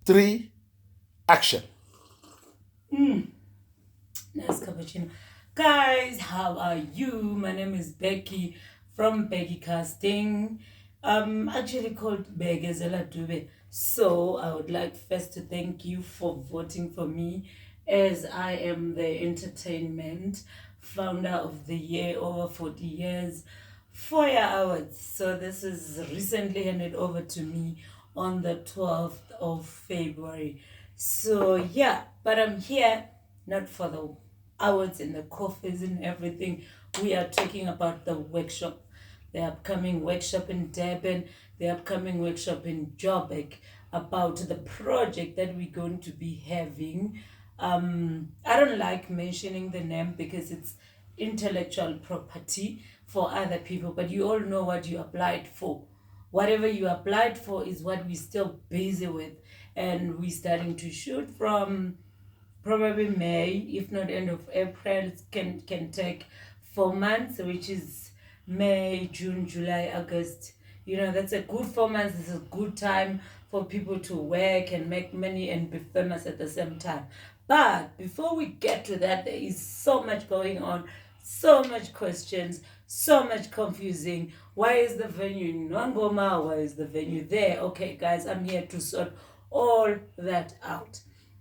3, action. Nice cappuccino. Guys, how are you? My name is Becky from Becky Casting. Actually called Begezela Dube. So I would like first to thank you for voting for me, as I am the entertainment founder of the year over 40 years, 4 hours. So this is recently handed over to me on the 12th of February. So yeah, but I'm here not for the awards and the coffees and everything. We are talking about the workshop, the upcoming workshop in Durban, the upcoming workshop in Joburg, about the project that we're going to be having. I don't like mentioning the name because it's intellectual property for other people, but you all know what you applied for. Whatever you applied for is what we're still busy with, and we're starting to shoot from probably May, if not end of April. It can take 4 months, which is May, June, July, August. That's a good 4 months. It's a good time for people to work and make money and be famous at the same time. But before we get to that, there is so much going on, so much questions, so much confusing. Why is the venue in Nwangoma? Why is the venue there? Okay, guys, I'm here to sort all that out.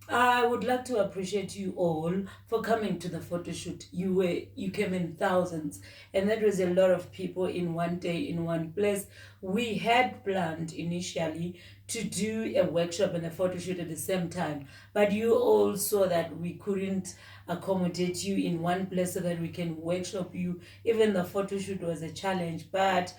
I would like to appreciate you all for coming to the photo shoot. You came in thousands, and that was a lot of people in one day in one place. We had planned initially to do a workshop and a photo shoot at the same time, but you all saw that we couldn't accommodate you in one place so that we can workshop you. Even the photo shoot was a challenge, but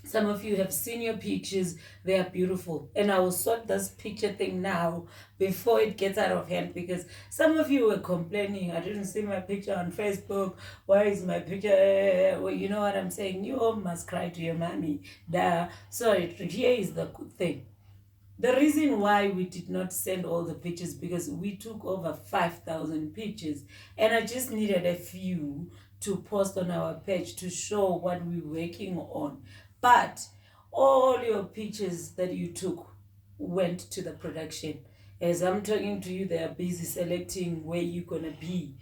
some of you have seen your pictures. They are beautiful. And I will sort this picture thing now before it gets out of hand, because some of you were complaining, I didn't see my picture on Facebook. Why is my picture? Well, you know what I'm saying? You all must cry to your mommy. Duh. So here is the good thing. The reason why we did not send all the pictures, because we took over 5,000 pictures, and I just needed a few to post on our page to show what we're working on. But all your pictures that you took went to the production. As I'm talking to you, they are busy selecting where you're gonna be,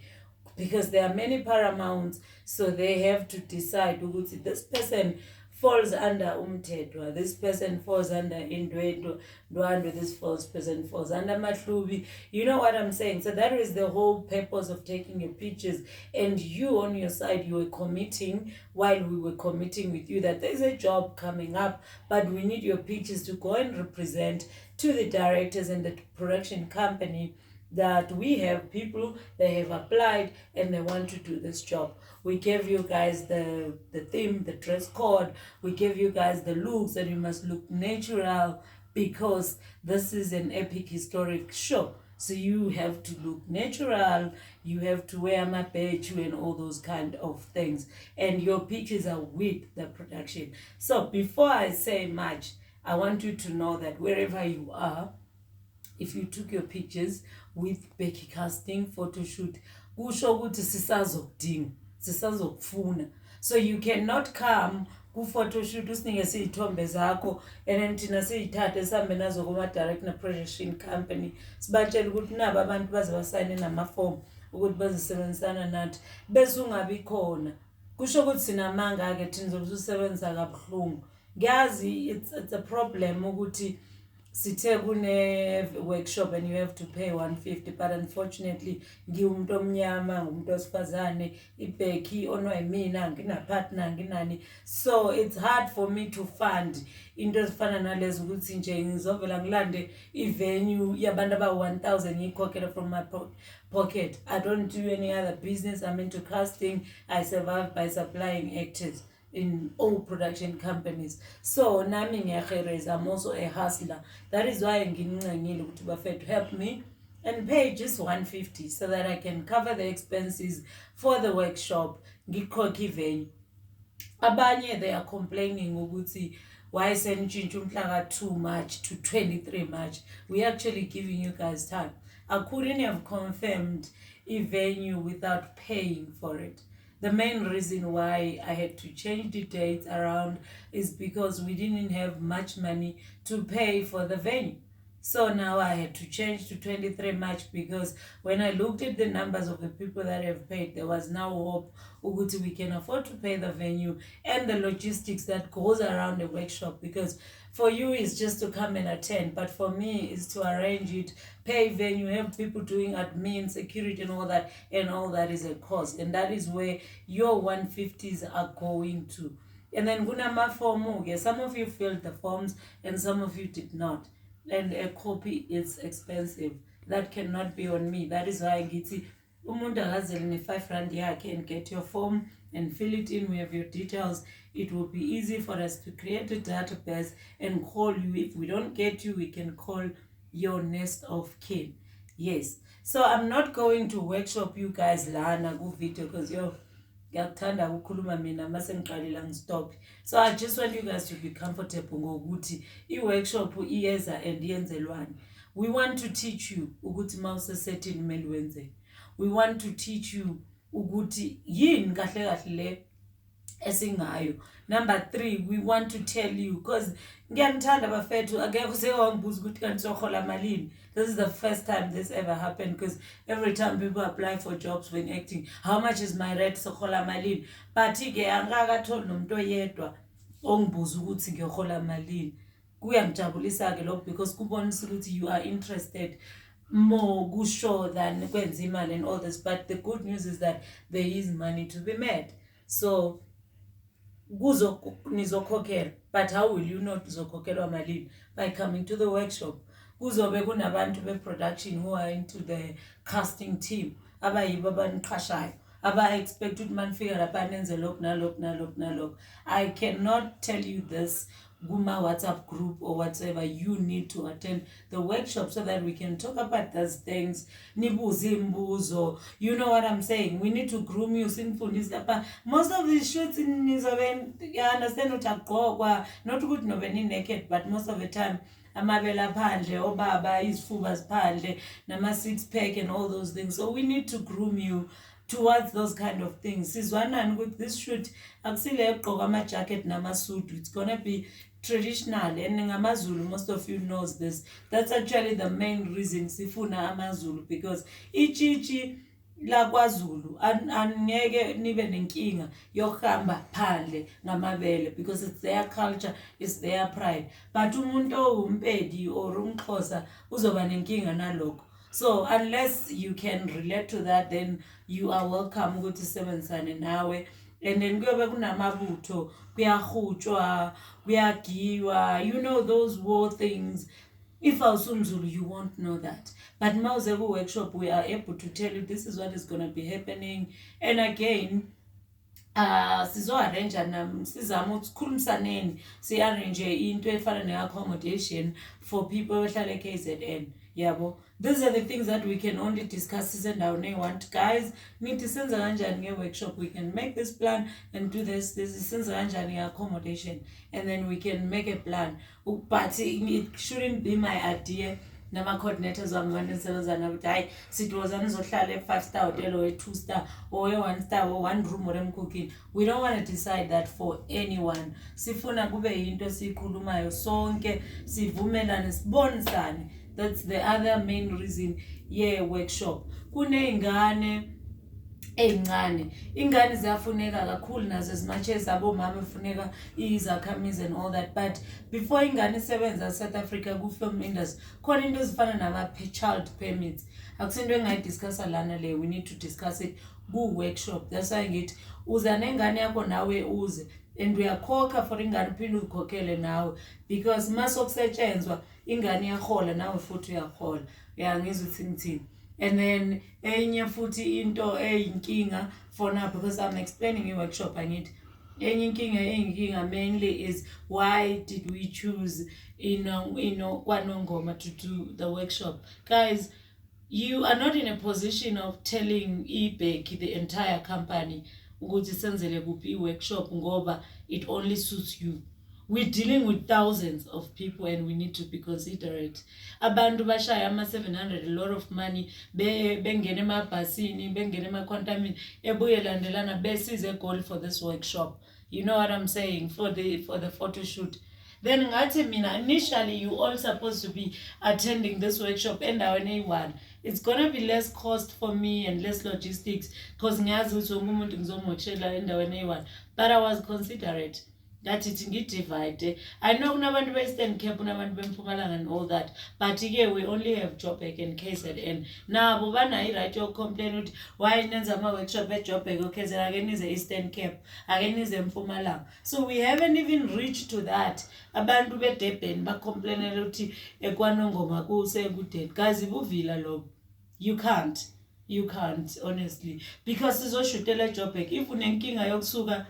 because there are many paramounts, so they have to decide ukuthi this person falls under umthetho, this person falls under indwendwe, ndwandwe, this false person falls under mahlubi. You know what I'm saying? So that is the whole purpose of taking your pictures. And you on your side, you were committing, while we were committing with you, that there's a job coming up, but we need your pictures to go and represent to the directors and the production company that we have people, they have applied and they want to do this job. We gave you guys the theme, the dress code. We gave you guys the looks, that you must look natural, because this is an epic historic show. So you have to look natural, you have to wear my badge and all those kind of things. And your pictures are with the production. So before I say much, I want you to know that wherever you are, if you took your pictures with Becky Casting photo shoot, kusho ukuthi sisazokudinga, sisazokufuna. So you cannot come ku-photo shoot usinike iy'thombe zakho, and then thina siyithathe sihambe nazo kuma-direct na-production company, sibatshele ukuthi nabo abantu baze basayine namafomu ukuthi bazosebenzisana nathi, bese ungabi khona. Kusho ukuthi sinamanga-ke thina zobe usebenzisa kabuhlungu. Ngiyazi it's a problem ukuthi sithe kune-workshop and you have to pay 150, but unfortunately ngiwumuntu omnyama, ngumuntu wesifazane, iBecky onwayimina, ngina-partner, nginani. So it's hard for me to fund into ezifana nalezo, ukuthi nje ngizovela ngilande i-venue yabantu aba-1,000 ngiyikhokhela from my pocket. I don't do any other business. I'm into casting. I survive by supplying actors in all production companies. So nami ngiyahereza, I'm also a hustler. That is why ngincengile ukuthi bafethu help me and pay just 150 so that I can cover the expenses for the workshop, ngikhokhe ivenue. Abanye, they are complaining ukuthi why senitshintsha umhla ka-2 March to 23 March. We actually giving you guys time. I couldn't have confirmed a venue without paying for it. The main reason why I had to change the dates around is because we didn't have much money to pay for the venue. So now I had to change to 23 March because when I looked at the numbers of the people that have paid, there was now hope ukuthi we can afford to pay the venue and the logistics that goes around the workshop, because for you it's just to come and attend, but for me it's to arrange it, pay venue, have people doing admin, security and all that is a cost, and that is where your 150s are going to. And then kunamafomu ke, some of you filled the forms and some of you did not, and a copy is expensive. That cannot be on me. That is why ngithi umuntu akazele ne-5 rand yakhe and get your form and fill it in. We have your details. It will be easy for us to create a database and call you. If we don't get you, we can call your next of kin. Yes. So I'm not going to workshop you guys lana ku video because ngiyakuthanda ukukhuluma mina mase ngiqalela ngistop. So I just want you guys to be comfortable ngokuthi i-workshop iyeza and yenzelwani. We want to teach you ukuthi mawusesetting kumele wenze. We want to teach you ukuthi yini kahle kahle le esingayo. Number 3, we want to tell you, because ngiyanithanda bafethu, akekho sewangibuza ukuthi kanti sohola malini. This is the first time this ever happened, because every time people apply for jobs when acting, how much is my rate sohola malini? But ke angakatholi nomuntu oyedwa ongibuza ukuthi ngiyohola malini. Kuyangijabulisa ke lokho because kubonisa ukuthi you are interested more kusho than kwenza imali and all this. But the good news is that there is money to be made. So nizokhokhela, but how will you know uzokhokhelwa malini? By coming to the workshop. Kuzobe kunabantu be-production who are into the casting team abayibo abaniqashayo aba-expect ukuthi manifika lapha nenze lokhu nalokhu nalokhu nalokhu. I cannot tell you this Guma WhatsApp group or whatever. You need to attend the workshop so that we can talk about those things. Nibuze imbuzo. You know what I'm saying? We need to groom you. Most of these shoots in Nizoben, you understand what I not good no naked, but most of the time amabela phandle, obaba, izifuba ziphandle, nama 6-pack and all those things. So we need to groom you towards those kind of things. Sizwanani with this shoot akusile egqoka ama-jacket nama-suit. It's gonna be traditional, and ngamaZulu, most of you knows this. That's actually the main reason sifuna amaZulu, because ichichi la kwaZulu angeke nibe nenkinga yokuhamba phandle ngamabele, because it's their culture, it's their pride. But umuntu owumpedi or umXhosa uzoba nenkinga nalokho. So unless you can relate to that, then you are welcome ukuthi sisebenzisane nawe. And then kuyobe kunamabutho, kuyahutshwa, kuyagiwa, you know those war things. If awusumZulu, you won't know that. But mawuze ku-workshop, we are able to tell you this is what is going to be happening. And again, sizo-arrange sizama ukuthi sikhulumisaneni, si-arrange into efana ne-accommodation for people behlala e-KZN. Yabo, these are the things that we can only discuss sisendaweni eyi-1. Guys, nithi senza kanjani nge-workshop, we can make this plan and do this senza kanjani nge-accommodation, and then we can make a plan. But it shouldn't be my idea nama-coordinators wami banisebenza nabo ukuthi hayi sidwozana nizohlala e-5-star hotel or e-2-star or e-1-star or 1 room or emkhukhini. We don't want to decide that for anyone. Sifuna kube yinto siyikhulumayo sonke, sivumelane, sibonisane. That's the other main reason workshop. Kuney'ngane ey'ncane, ingane ziyafuneka kakhulu nazo, as much as abomama efuneka izakhamizi and all that. But before ingane isebenza South Africa ku-film industry, khona into ezifana nama-child permits. Akusinto engayidiscussa lana le, we need to discuss it ku-workshop. That's why ngithi uza nengane yakho nawe uze, and uyakhokha for ingane uphinde uzikhokhele nawe, because masokusetshenzwa ingane iyahola nawe futhi uyahola. Ngizwa ukuthi ngithini. And then enye futhi into eyinkinga for now, because I'm explaining in workshop, enye inkinga mainly is why did we choose KwaNongoma to do the workshop. Guys, you are not in a position of telling Becky, the entire company, ukuthi senzele kuphi i-workshop ngoba it only suits you. We're dealing with thousands of people and we need to be considerate. Abantu bashaya ama-700, a lot of money, bengene emabhasini, bengene emakhwantamini, ebuye landelana besize goal for this workshop. You know what I'm saying? For the photo shoot. Then ngathi mina, initially you all supposed to be attending this workshop endaweni eyi-1. It's gonna be less cost for me and less logistics because ngiyazi ukuthi wonke umuntu ngizomotshela endaweni eyi-1. But I was considerate. That it ngidivide. I know kunabantu be-Eastern Cape, kunabantu beMpumalanga and all that, but here we only have Joburg and KZN. Nabo banayo i-right yokukhomplayina ukuthi why nenza ama-workshop eJoburg KZN, ake nize Eastern Cape, ake nize Mpumalanga. So we haven't even reached to that. Abantu beDurban bakomplainela ukuthi eKwanongoma kusekudeni. Guys, ibuvila lobo. You can't honestly, because sizoshutela eJoburg. If unenkinga yokusuka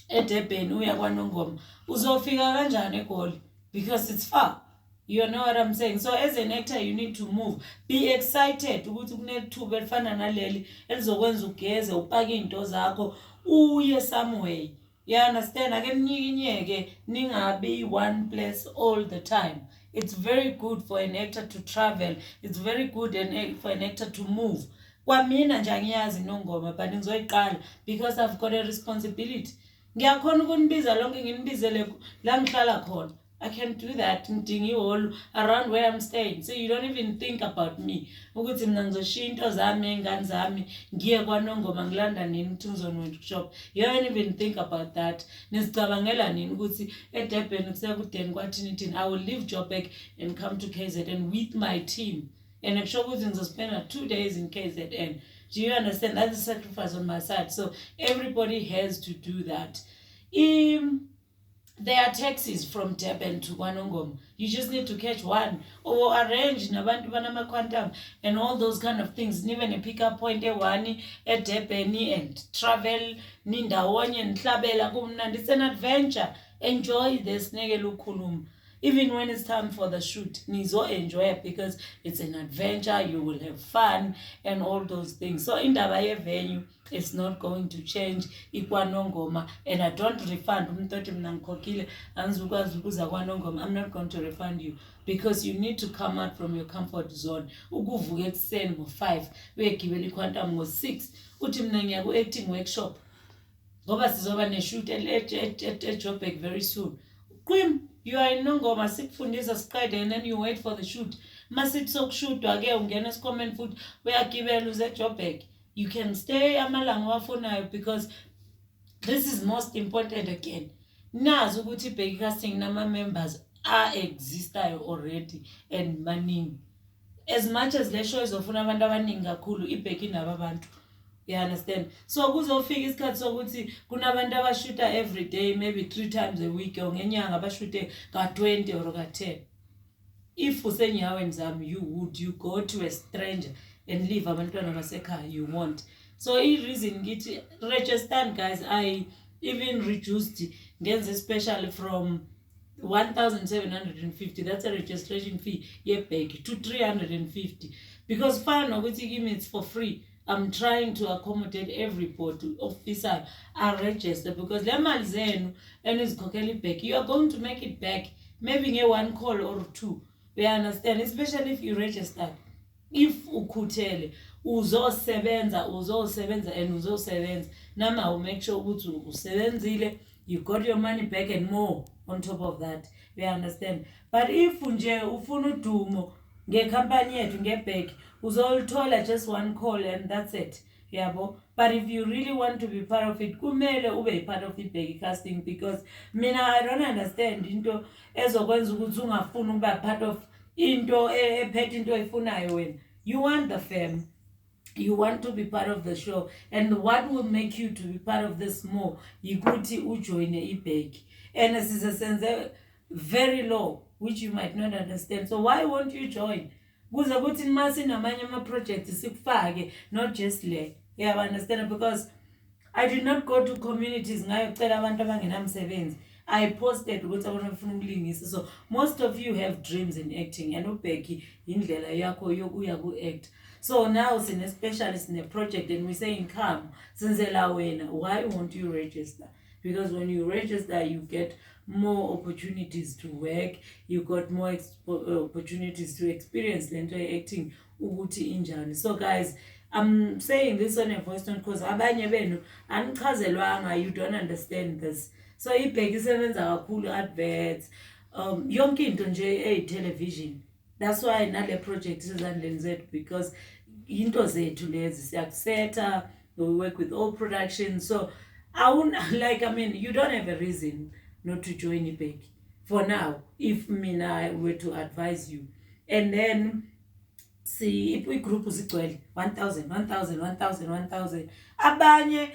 eDurban uya kwaNongoma uzofika kanjani eGoli, because it's far. You know what I'm saying? So as an actor you need to move. Be excited ukuthi kunethuba elifana naleli elizokwenza ugeze upake into zakho uye somewhere. You understand? Ake ninyeke ningabi one place all the time. It's very good for an actor to travel. It's very good for an actor to move. Kwamina nje angiyazi iNongoma but ngizoyiqala because I've got a responsibility. Ngiyakhona ukunibiza lonke nginibizele la ngihlala khona. I can do that. Ngidinga ihholo around where I'm staying. So you don't even think about me. Ukuthi mina ngizoshiya into zami engane zami ngiye kwaNongoma ngilanda nini ukuthi ngizonworkshop. You don't even think about that. Nisicabangela nini ukuthi eDurban kusekudeni kwathini thini. I will leave Joburg and come to KZN with my team. And I'm sure ukuthi ngizospend 2 days in KZN. Do you understand? That's a sacrifice on my side. So everybody has to do that. There are taxis from Durban to KwaNongoma. You just need to catch one or arrange nabantu banama quantum and all those kind of things. Even a pickup point one at Durban and travel nindawonye nihlabela kumnandi. It's an adventure. Enjoy this negelukhuluma. Even when it's time for the shoot, nizo enjoy it because it's an adventure, you will have fun and all those things. So indaba ye-venue is not going to change iKwanongoma, and I don't refund umntoti mina ngikhokhile angizukwazi ukuza kwaNongoma. I'm not going to refund you because you need to come out from your comfort zone. Ukuvuka ekuseni ngo-5 uyegibela iQuantum ngo-6 uthi mina ngiya ku-acting workshop ngoba sizoba ne-shoot eJoburg very soon. Qwim, you are in Nongoma sikufundisa siqede and then you wait for the shoot. Masithi sokushutwa ke ungena esikhomeni futhi uyagibela uze eJoburg. You can stay amalanga wafunayo because this is most important again. Nazi ukuthi Becky Casting nama members existayo already and maningi. As much as le show izofuna abantu abaningi kakhulu, iBecky naba bantu. You understand? So kuzofika isikhathi sokuthi kunabantu abashuta every day, maybe 3 times a week or ngenyanga abashute ka-20 or ka-10. If usenyaweni zami you go to a stranger and leave abantwana basekhaya, you won't. So reason ngithi register guys, I even reduced ngenze especially from 1,750, that's a registration fee yeBecky, to 350 because fine nokuthi kimi it's for free. I'm trying to accommodate everybody officer are register because le mali zenu enizikhokhela iBecky, you are going to make it back maybe nge-1 call or 2. You understand? Especially if you register. If ukhuthele uzosebenza and uzosebenza nama will make sure ukuthi usebenzile, you got your money back and more on top of that. You understand? But if nje ufuna udumo ngekhampani yethu ngeBecky uzolithola just 1 call and that's it. Yabo. But if you really want to be part of it, kumele ube part of the Becky Casting because mina I don't understand into ezokwenza ukuthi ungafuni ukuba part of into ephethe into efunayo wena. You want the fame. You want to be part of the show, and what will make you to be part of this more yikuthi ujoine iBecky, and this is a sense very low which you might not understand. So why won't you join? Kuze kuthi mase namanye ama projects sikufake, not just le. Yeah, I understand, because I did not go to communities ngayocela abantu abangenamsebenzi. I posted ukuthi abantu bafuna ukulingisa. So most of you have dreams in acting, and uBecky indlela yakho yokuya ku-act. So now sine specialist in a project and we saying come senzela wena, why won't you register? Because when you register you get more opportunities to work, you got more opportunities to experience the entire acting ukuthi injani. So guys, I'm saying this on a voice note because abanye benu anichazelwanga, you don't understand this. So ibheki isebenza kakhulu adverts, yonke into nje television. That's why nale project isezandleni zethu, because into zethu lezi siyakusetha. We work with all production. So I won't like, I mean, you don't have a reason not to join ibheki for now, if mina were to advise you. And then see if we group zigcwele 1000 1000 1000 1000 abanye.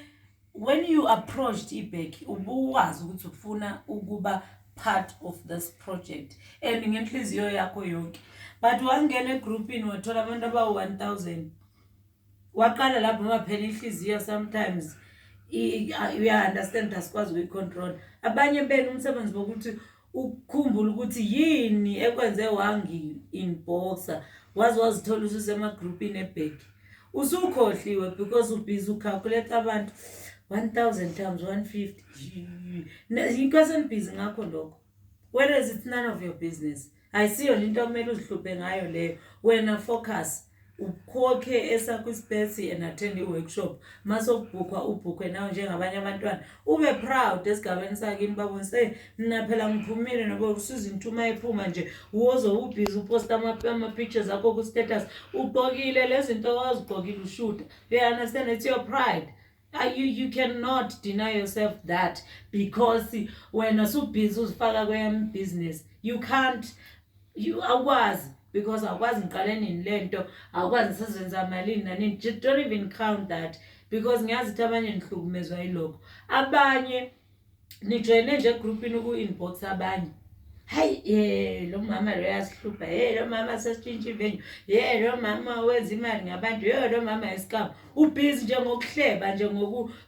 When you approached ibheki ubuwazi ukuthi ufuna ukuba part of this project and ngenhliziyo yakho yonke, but wangena egroupini wathola abantu abawu-1000, waqala lapho maphela inhliziyo. Sometimes uya-understand asikwazi ukuyi-control. Abanye benu umsebenzi bokuthi ukukhumbula ukuthi yini ekwenze wangi-inboxa waze wazithola ususemagroupini ebheki. Usukhohliwe because ubhizi ucalculate abantu 1000 times 150. Inkosi busy ngakho lokho. Whereas it's none of your business. Ayisiyo into okumele uzihluphe ngayo leyo. Wena focus, ukhokhe esakho ispace and attend i-workshop. Masokubhukhwa ubhukhwe nawe njengabanye abantwana. Ube proud esigabeni sakini babone say mina phela ngiphumile noba uSusan Thuma ephuma nje uwozo ubhizi uposta ama-pictures akho ku-status ugqokile lezi zinto owazigqokile ushuta. You understand? It's your pride. You cannot deny yourself that, because when usubhizi uzifaka kweyami business, you can't, you awukwazi, because awukwazi ngiqale nini lento, awukwazi sizenza malini nanini. Just don't even count that, because ngiyazi ukuthi abanye nihlukumezwa yilokho. Abanye nijoyine nje egroupini uku-inbox abanye, hayi lo mama lo yasihlupha, lo mama sesitshintsha ivenue, lo mama wenza imali ngabantu, lo mama isikama. Ubhizi nje ngokuhleba nje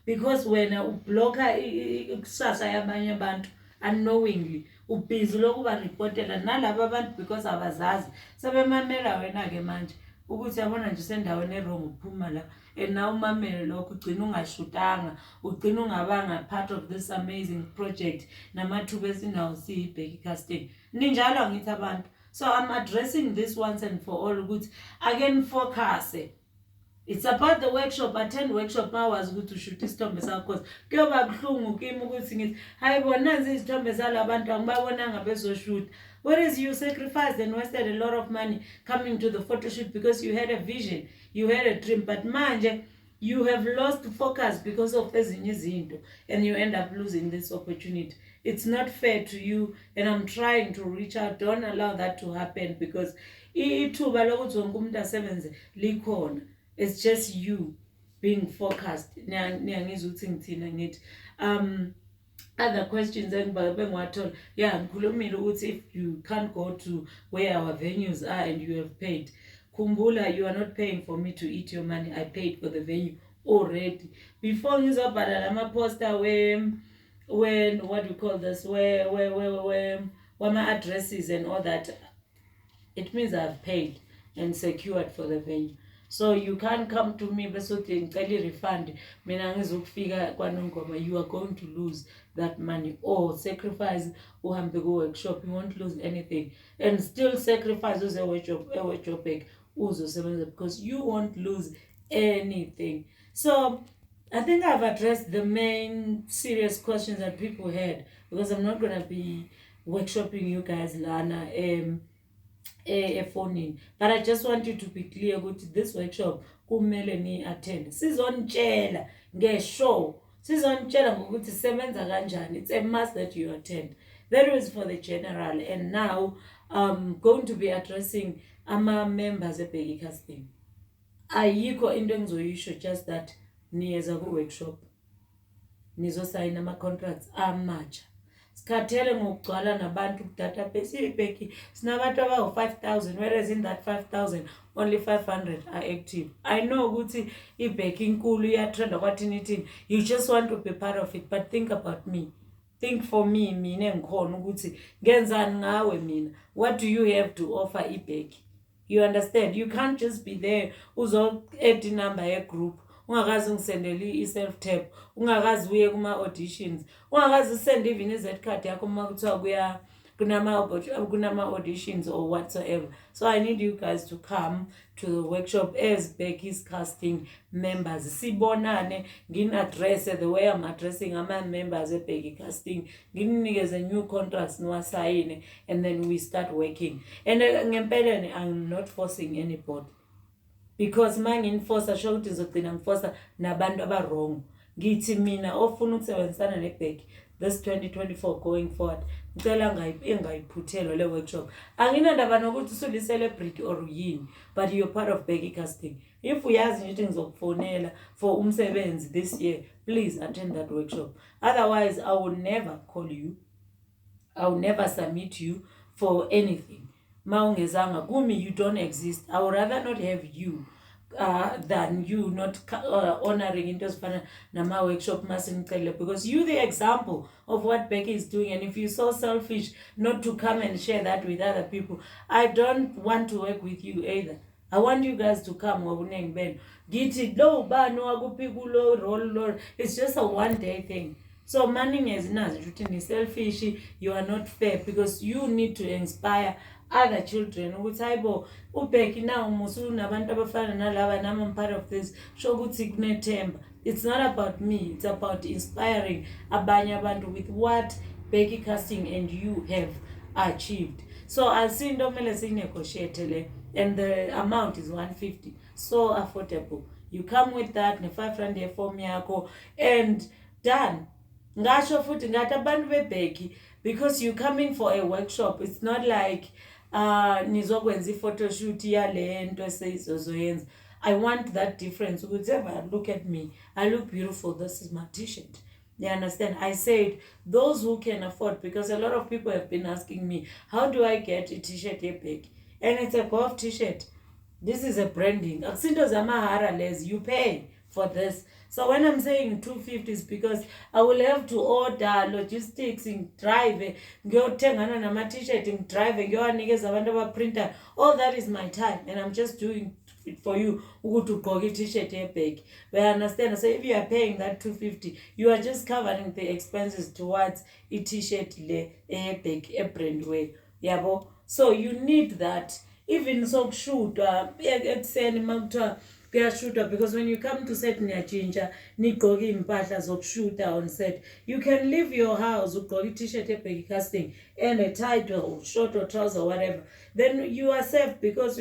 because wena ublocker ikusasa yabanye abantu unknowingly. Ubhizi lokuba reportela nalabo abantu because abazazi sebemamela wena-ke manje ukuthi yabona nje sendaweni erong uphuma la. And now umamele lokho ugcina ungashutanga, ugcina ungabanga part of this amazing project namathuba esinawo siyi-Becky Casting. Ninjalo angithi abantu. So I'm addressing this once and for all ukuthi again focus. It's about the workshop. Attend workshop mawazi ukuthi ushuta isithombe sakho, because kuyoba buhlungu kimi ukuthi ngithi hayi bona nanzi izithombe zalabantu angibabonanga bezoshuta. Whereas you sacrificed and wasted a lot of money coming to the photo shoot because you had a vision, you had a dream, but manje you have lost focus because of ezinye izinto and you end up losing this opportunity. It's not fair to you, and I'm trying to reach out. Don't allow that to happen, because ithuba lokuthi wonke umuntu asebenze likhona. It's just you being focused. Niyangizwa ukuthi ngithina ngithi other questions engiwathola. Yeah, ngikhulumile ukuthi if you can't go to where our venues are and you have paid, kumbula, you are not paying for me to eat your money. I paid for the venue already. Before ngizobhala ama-poster when what we call this, where my addresses and all that, it means I've paid and secured for the venue. So you can't come to me besothi ngicela refund mina ngizokufika kwaNongoma. You are going to lose that money, or sacrifice uhambe ku-workshop. You won't lose anything, and still sacrifice workshop uzosebenza, because you won't lose anything. So I think I've addressed the main serious questions that people had, because I'm not going to be workshopping you guys lana efonini. But I just want you to be clear ukuthi this workshop kumele ni attend. Sizonitshela ngeshow, sizonitshela ngokuthi sebenza kanjani. It's a must that you attend. That was for the general, and now I'm going to be addressing ama-members eBecky Casting. Ayikho into engizoyisho, just that niyeza ku-workshop nizosayina ama-contracts amatsha. Sikhathele ngokugcwala nabantu ku-database. iBecky sinabantu abawu-5,000, whereas in that 5,000 only 500 are active. I know ukuthi iBecky inkulu iyatrenda kwathini. You just want to be part of it, but think about me. Think for me, mina engikhona ukuthi ngenzani ngawe mina. What do you have to offer iBecky? You understand? You can't just be there uzo-add number ye-group ungakazi ungisendele i-self-tap, ungakazi uye kuma-auditions, ungakazi usende even i-Z card yakho uma kuthiwa kunama auditions or whatsoever. So I need you guys to come to the workshop as Becky's casting members. Sibonane, ngin address the way I'm addressing ama members at Becky casting. Ngininikeze new contracts niwasayine and then we start working. And ngempeleni I'm not forcing anybody. Because manje ngiforce sho ukuthi ngizogcina ngiforce nabantu aba-wrong. Ngithi mina ofuna ukusebenzisana nebheki this 2024 going forward ngicela engayiphuthelwa le workshop. Anginandaba nokuthi usuli-celebrity or yini, but you're part of Becky casting. If uyazi nje ukuthi ngizokufonela for umsebenzi this year, please attend that workshop. Otherwise I will never call you, I will never submit you for anything. Maungezanga kumi, you don't exist. I would rather not have you than you not honoring into ezifana nama workshop masingicele, because you the example of what Becky is doing. And if you're so selfish not to come and share that with other people, I don't want to work with you either. I want you guys to come ngobunengi benu. Githi lo bani wakuphi kulo role. It's just a one day thing. So manning is not selfish, you are not fair, because you need to inspire other children. Ukuthi hayibo uBecky now musu nabantu abafana nalaba nami I'm part of this. Show ukuthi kunethemba. It's not about me, it's about inspiring abanye abantu with what Becky casting and you have achieved. So I'll see into mele sinegotiate le, and the amount is 150. So affordable. You come with that ne 500 yeform yakho and done. Ngasho futhi ngathi abantu beBecky, because you coming for a workshop, it's not like nizokwenza i-photo shoot yale nto esizoyenza. I want that difference. Whatever, look at me, I look beautiful, this is my t-shirt. You understand? I said those who can afford, because a lot of people have been asking me, how do I get a t-shirt here big? And it's a golf t-shirt. This is a branding. Akusinto zamahara les, you pay for this. So when I'm saying 250 is because I will have to order logistics in drive, ngiyothenga nama t-shirt in drive, ngiyowanikeza abantu aba-printer. All that is my time, and I'm just doing it for you ukuthi ugqoke i-t-shirt ebag. We understand? So if you are paying that 250, you are just covering the expenses towards i-t-shirt le ebag, brand way. Yabo? So you need that. Even sokushootwa ekuseni makuthiwa kuyashootwa, because when you come to set niyajinja nigqoke impahla zokushoota on set, you can leave your house ugqoke i-t-shirt eBecky casting and a tight or short or trouser or whatever, then you are safe, because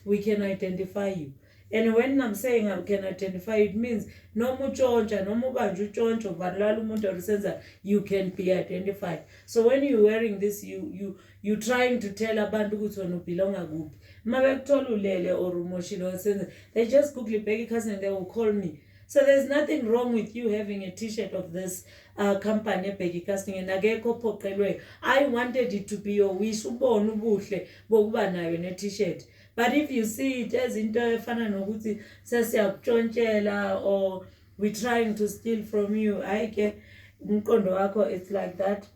we can identify you. And when I'm saying I can identify, it means no muchoncha, no mubanju choncho, balala umuntu orisenza, you can be identified. So when you're wearing this, you trying to tell abantu ukuthi wena ubelonga kuphi. Mabekuthola ulele or umoshile osenza, they just Google Becky casting and they will call me. So there's nothing wrong with you having a t-shirt of this company Becky casting, and akekho phoqelwe. I wanted it to be your wish, ubone ubuhle bokuba nayo ne t-shirt. But if you see it as into efana nokuthi sesiyakutshontshela or we're trying to steal from you, I get umqondo wakho, it's like that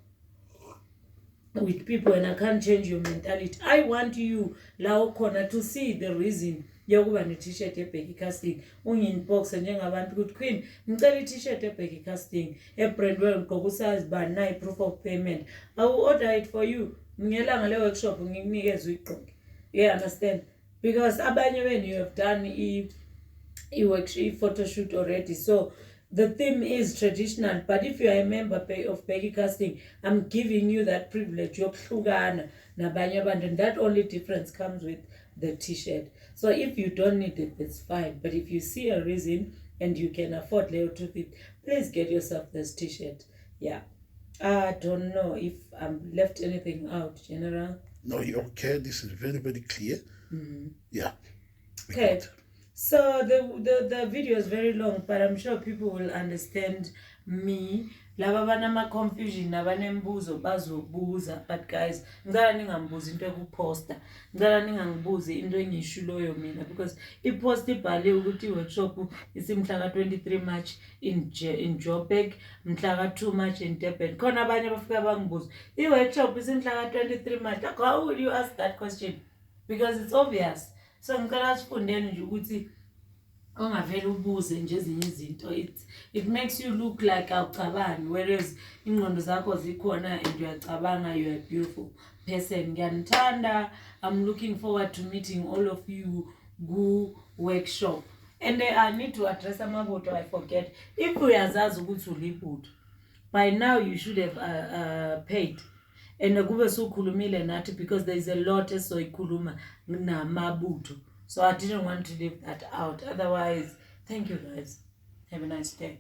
with people, and I can't change your mentality. I want you la ukhona to see the reason yokuba ne-t-shirt eBecky casting. Unginbox njengabantu ukuthi Queen ngicela i-t-shirt eBecky casting ebrandwe ngigqoka usazi bani nayi proof of payment. I will order it for you. Ngelanga le workshop ngikunikeze uyigqoke. You understand? Because abanye when you have done a photo shoot already, so the theme is traditional. But if you are a member of Becky casting, I'm giving you that privilege. And that only difference comes with the t-shirt. So if you don't need it, it's fine. But if you see a reason and you can afford Leo 250, please get yourself this t-shirt. Yeah. I don't know if I've left anything out, General. No, you're okay. This is very, very clear. Mm-hmm. Yeah. Okay. So the video is very long, but I'm sure people will understand me. Laba banama confusion nabanembuzo bazobuza, but guys, ngicela ningambuzi into ekuposta. Ngicela ningangibuzi into engishuloyo mina, because ipost ibhale ukuthi workshop isimhla ka-23 March in Joburg, mhla ka-2 March in Durban. Khona abanye abafika bangibuza, i-workshop isimhla ka-23 March. How will you ask that question? Because it's obvious. So ngicela sifundeni nje ukuthi ongavele ubuze nje ezinye izinto. It makes you look like awucabangi, whereas ingqondo zakho zikhona and uyacabanga, you are a beautiful person. Ngiyanithanda. I'm looking forward to meeting all of you ku workshop. And I need to address amaboto, I forget. If uyazazi ukuthi ulibutho, by now you should have paid. And kube sukhulumile nathi because there is a lot esoyikhuluma namabutho. So I didn't want to leave that out. Otherwise, thank you guys. Have a nice day.